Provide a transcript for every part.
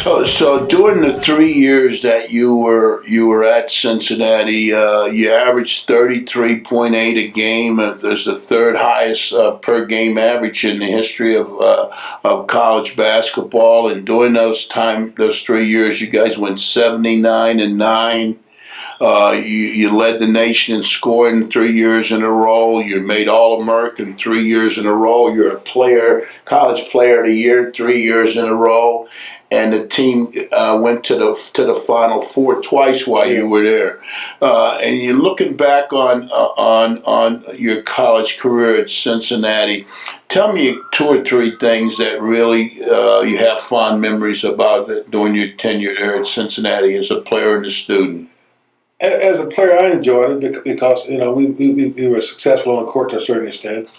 So during the 3 years that you were at Cincinnati, you averaged 33.8 a game. There's the third highest per game average in the history of college basketball. And during those 3 years, you guys went 79-9. You led the nation in scoring 3 years in a row. You made All-American 3 years in a row. You're college player of the year 3 years in a row, and the team went to the Final Four twice while you were there. And you're looking back on your college career at Cincinnati. Tell me two or three things that really you have fond memories about during your tenure there at Cincinnati as a player and a student. As a player, I enjoyed it because we were successful on the court to a certain extent,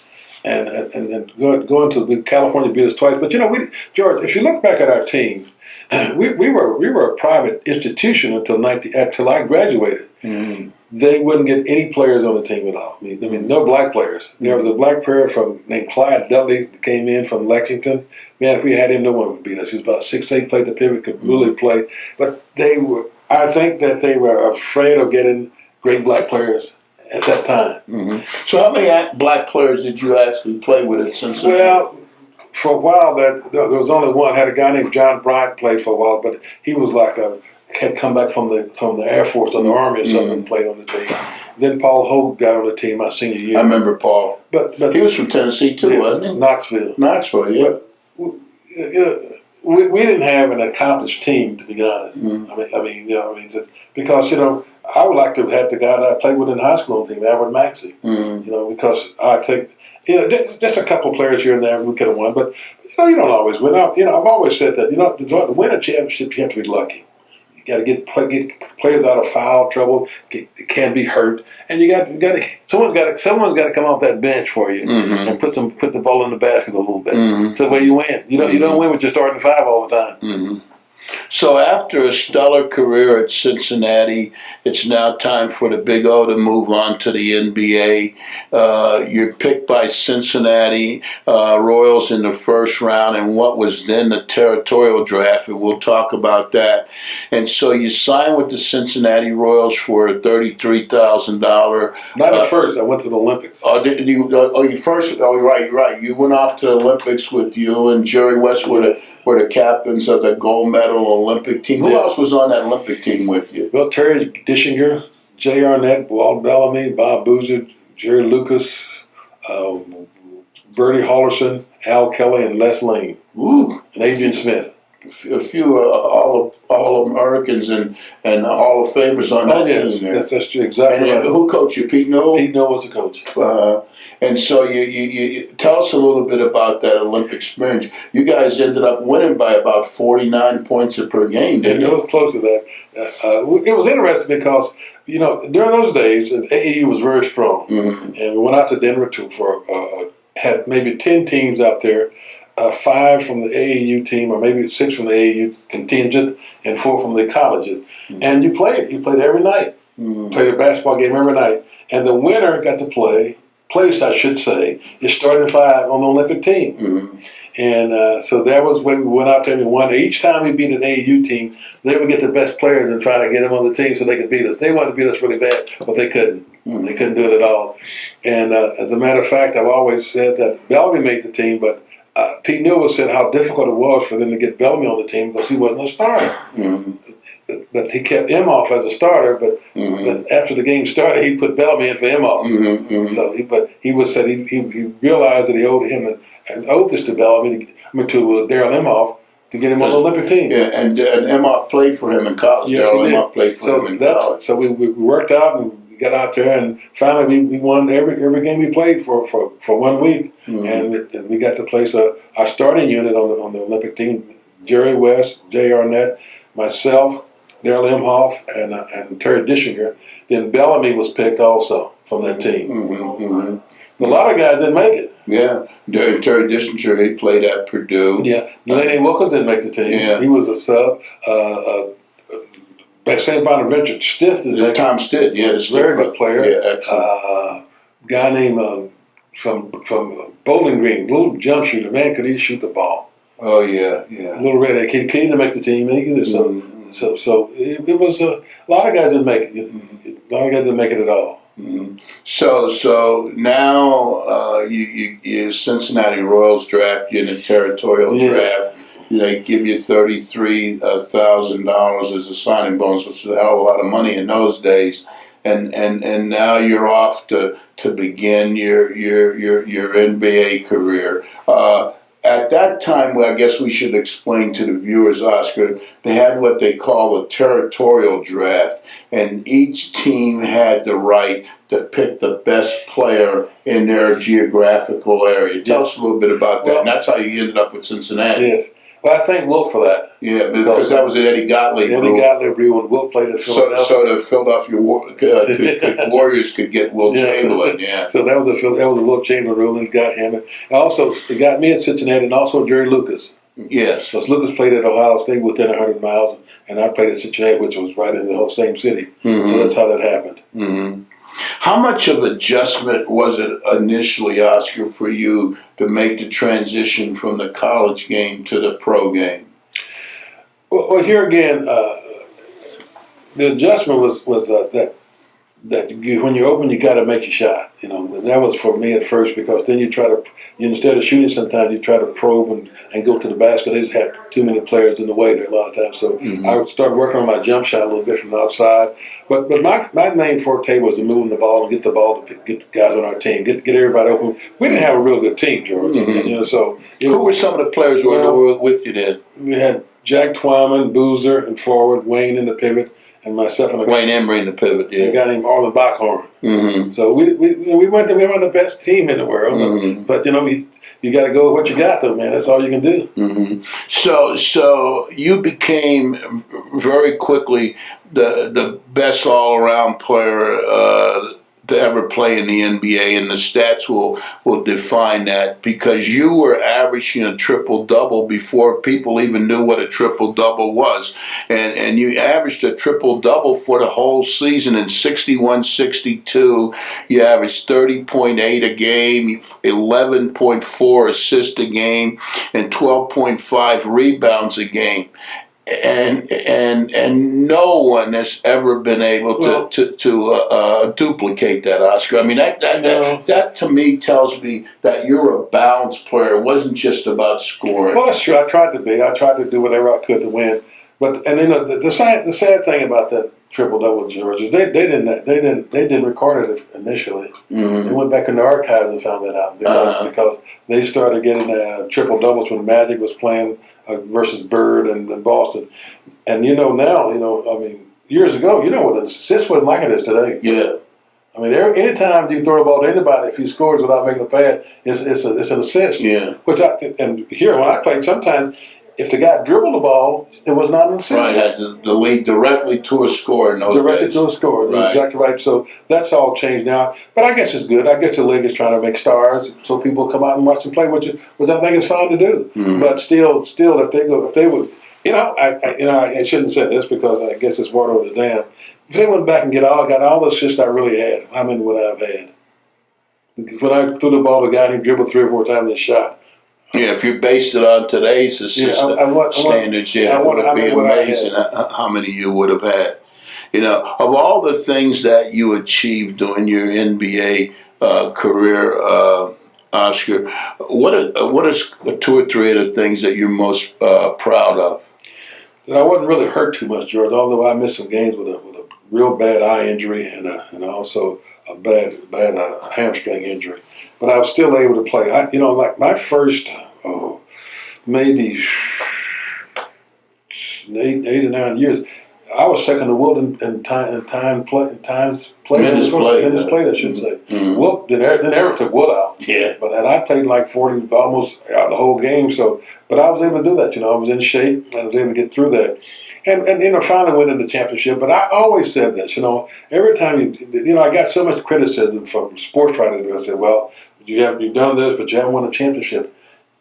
and going to California beat us twice. But George, if you look back at our team, we were a private institution until I graduated. Mm-hmm. They wouldn't get any players on the team at all. I mean, no black players. There was a black player named Clyde Dudley that came in from Lexington. Man, if we had him, no one would beat us. He was about 6'8", played the pivot, could really play. But I think that they were afraid of getting great black players at that time. Mm-hmm. So how many black players did you actually play with at Cincinnati? Well, for a while there was only one. Had a guy named John Bryant played for a while, but he was had come back from the Air Force or the Army or something and played on the team. Then Paul Hogue got on the team my senior year. I remember Paul. But he was from Tennessee too, wasn't he? Knoxville. Knoxville, yeah. But, we didn't have an accomplished team, to be honest. Mm-hmm. Because I would like to have had the guy that I played with in high school on the team, Albert Maxey. Mm-hmm. Because I think just a couple of players here and there we could have won, but you don't always win. I've always said that to win a championship you have to be lucky. You got to get players out of foul trouble. Can't be hurt, and someone's got to come off that bench for you and put the ball in the basket a little bit. Mm-hmm. So the way you win. You don't win with your starting five all the time. Mm-hmm. So after a stellar career at Cincinnati, it's now time for the Big O to move on to the NBA. You're picked by Cincinnati Royals in the first round in what was then the Territorial Draft, and we'll talk about that. And so you signed with the Cincinnati Royals for a $33,000. Not at first. I went to the Olympics. Oh, did you? You first? Oh, right. You went off to the Olympics with you and Jerry West were the captains of the gold medal Olympic team. Who else was on that Olympic team with you? Well, Terry Dischinger, Jay Arnett, Walt Bellamy, Bob Boozer, Jerry Lucas, Bertie Hollerson, Al Kelly, and Les Lane. Ooh. And Adrian Smith. A few All-Americans and Hall of Famers on that team there. That's true, exactly. And who coached you? Pete Newell? Pete Newell was the coach. And so you tell us a little bit about that Olympic experience. You guys ended up winning by about 49 points per game, didn't you? It was close to that. It was interesting because, during those days, AAU was very strong. Mm-hmm. And we went out to Denver had maybe 10 teams out there, 5 from the AAU team, or maybe 6 from the AAU contingent, and 4 from the colleges. Mm-hmm. And you played every night. Mm-hmm. Played a basketball game every night. And the winner got to place, I should say, is starting 5 on the Olympic team. Mm-hmm. And so that was when we went out there and won. Each time we beat an AAU team, they would get the best players and try to get them on the team so they could beat us. They wanted to beat us really bad, but they couldn't. Mm-hmm. They couldn't do it at all. And as a matter of fact, I've always said that Bellamy made the team, but Pete Newell said how difficult it was for them to get Bellamy on the team because he wasn't a starter. Mm-hmm. But he kept Imhoff as a starter. But after the game started, he put Bellamy in for Imhoff. Mm-hmm. So he realized that he owed him an oath to Bellamy, to Daryl Imhoff, to get him on the Olympic team. Yeah, and Imhoff played for him in college. Yes, Daryl Imhoff played for him in college. So we worked out and we got out there, and finally we won every game we played for 1 week, and we got to place our starting unit on the Olympic team: Jerry West, Jay Arnett, myself, Daryl Imhoff, and Terry Dischinger. Then Bellamy was picked also from that team. Mm-hmm. A lot of guys didn't make it. Yeah, Terry Dischinger, he played at Purdue. Yeah, Lenny Wilkins didn't make the team. Yeah. He was a sub. St. Bonaventure Stith. Tom Stitt, yeah, the very good player. Yeah, excellent. Guy named from Bowling Green, little jump shooter. Man, could he shoot the ball? Oh yeah, A little redhead kid. He didn't make the team either. So it was a lot of guys didn't make it. A lot of guys didn't make it at all. Mm-hmm. So now you Cincinnati Royals draft you in the Territorial Draft. They give you $33,000 as a signing bonus, which is a hell of a lot of money in those days. And now you're off to begin your NBA career. At that time, well, I guess we should explain to the viewers, Oscar, they had what they call a territorial draft, and each team had the right to pick the best player in their geographical area. Tell us a little bit about that. Well, and that's how you ended up with Cincinnati. Yes. Well, I thank Wilt for that. Yeah, because that was an Eddie Gottlieb rule. Eddie Gottlieb rule when Wilt played at Philadelphia. So the Philadelphia Warriors could get Wilt Chamberlain, yeah. So that was a Wilt Chamberlain rule, and got him. And also, it got me at Cincinnati, and also Jerry Lucas. Yes. So Lucas played at Ohio State within 100 miles, and I played at Cincinnati, which was right in the whole same city. Mm-hmm. So that's how that happened. Mm-hmm. How much of adjustment was it initially, Oscar, for you to make the transition from the college game to the pro game? Well, here again, the adjustment was that when you open, you got to make your shot. That was for me at first, because then you try to, instead of shooting, sometimes you try to probe and go to the basket. They just had too many players in the way there a lot of times. So I started working on my jump shot a little bit from the outside. But my main forte was to move the ball and get the ball to get the guys on our team, get everybody open. We didn't have a real good team, George. So who were some of the players who were with you then? We had Jack Twyman, Boozer, and forward, Wayne in the pivot, and myself and Wayne Embry in the pivot. Yeah, a guy named Arlen Backhorn. Mm-hmm. So we were the best team in the world. Mm-hmm. But you got to go with what you got, though, man. That's all you can do. Mm-hmm. So you became very quickly the best all around player to ever play in the NBA, and the stats will define that, because you were averaging a triple-double before people even knew what a triple-double was. And you averaged a triple-double for the whole season in 61-62. You averaged 30.8 a game, 11.4 assists a game, and 12.5 rebounds a game. And no one has ever been able to duplicate that, Oscar. I mean, that to me tells me that you're a balanced player. It wasn't just about scoring. Well, that's true. I tried to be. I tried to do whatever I could to win. But the sad thing about that triple double, George, is they didn't record it initially. Mm-hmm. They went back in the archives and found that out because they started getting triple doubles when Magic was playing versus Bird and Boston. And now, I mean, years ago, what an assist wasn't like it is today. Yeah. I mean, anytime you throw the ball to anybody, if he scores without making a pass, it's an assist. Yeah. And here, when I played, sometimes if the guy dribbled the ball, it was not an assist. Right, had to lead directly to a score in those Directly days. to a score. Right. Exactly right. So that's all changed now. But I guess it's good. I guess the league is trying to make stars so people come out and watch them play, which I think is fine to do. Mm-hmm. But still, if they would, I shouldn't say this because I guess it's water over the dam. If they went back and got all the assists I really had, how many would I have had? When I threw the ball to a guy and he dribbled 3 or 4 times and shot. Yeah, if you based it on today's assist standards, it would be amazing how many you would have had. Of all the things that you achieved during your NBA career, Oscar, what are 2 or 3 of the things that you're most proud of? And I wasn't really hurt too much, George, although I missed some games with a real bad eye injury and also a bad hamstring injury. But I was still able to play. Like my first, maybe 8 or 9 years, I was second to Wilt in times played. Minutes played, I should say. Mm-hmm. Wilt didn't ever took Wilt out. Yeah. But I played like 40, almost out the whole game. So, but I was able to do that. I was in shape. I was able to get through that. And finally went into the championship. But I always said this, every time I got so much criticism from sports writers. I said, well, you've done this, but you haven't won a championship.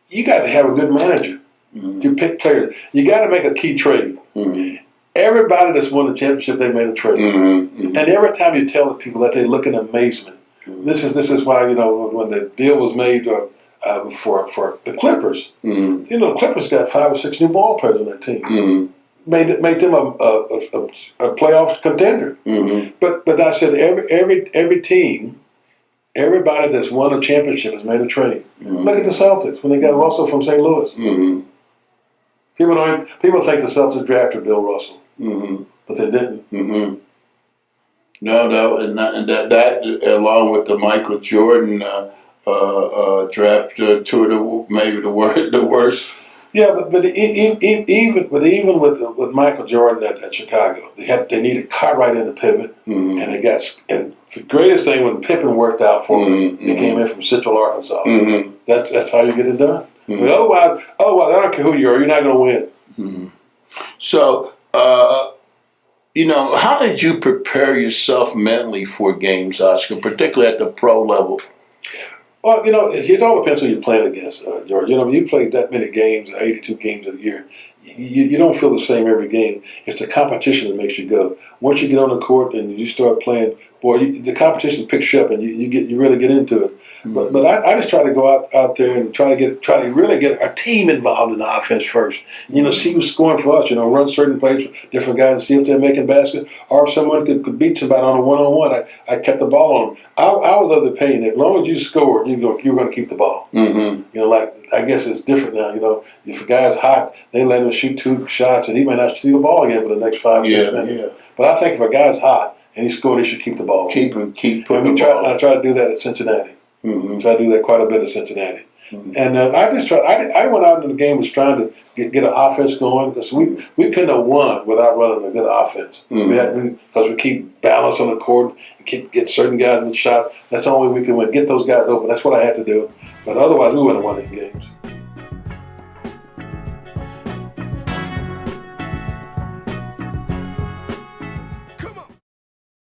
You got to have a good manager to pick players. You got to make a key trade. Mm-hmm. Everybody that's won the championship, they made a trade. Mm-hmm. And every time you tell the people that, they look in amazement. Mm-hmm. This is why when the deal was made, for the Clippers. Mm-hmm. You know, the Clippers got 5 or 6 new ball players on that team. Mm-hmm. Made them a playoff contender. Mm-hmm. But I said every team, everybody that's won a championship has made a trade. Mm-hmm. Look at the Celtics when they got Russell from St. Louis. Mm-hmm. People think the Celtics drafted Bill Russell, but they didn't. Mm-hmm. No, and that along with the Michael Jordan draft tour, maybe the worst. Yeah, but even with Michael Jordan at Chicago, they needed Cartwright in the pivot, and the greatest thing when Pippen worked out for him, he came in from Central Arkansas. Mm-hmm. That's how you get it done. Mm-hmm. But otherwise, I don't care who you are, you're not going to win. Mm-hmm. So, how did you prepare yourself mentally for games, Oscar, particularly at the pro level? Well, it all depends who you're playing against, George. You play that many games, 82 games a year. You don't feel the same every game. It's the competition that makes you go. Once you get on the court and you start playing, the competition picks you up and you really get into it. Mm-hmm. But I just try to go out there and try to really get our team involved in the offense first. See who's scoring for us. Run certain plays for different guys and see if they're making baskets, or if someone could beat somebody on a one-on-one. I kept the ball on them. I was of the opinion that as long as you scored, you're going to keep the ball. Mm-hmm. I guess it's different now. If a guy's hot, they let him shoot 2 shots, and he may not see the ball again for the next 5 or 6 minutes. Yeah. But I think if a guy's hot and he scored, he should keep the ball. Keep putting the ball. I try to do that at Cincinnati. Mm-hmm. Try to do that quite a bit at Cincinnati. Mm-hmm. And I went out into the game was trying to get an offense going because we couldn't have won without running a good offense. Mm-hmm. Because we keep balance on the court and get certain guys with shots. That's the only way we can win. Get those guys open. That's what I had to do. But otherwise, we wouldn't have won any games.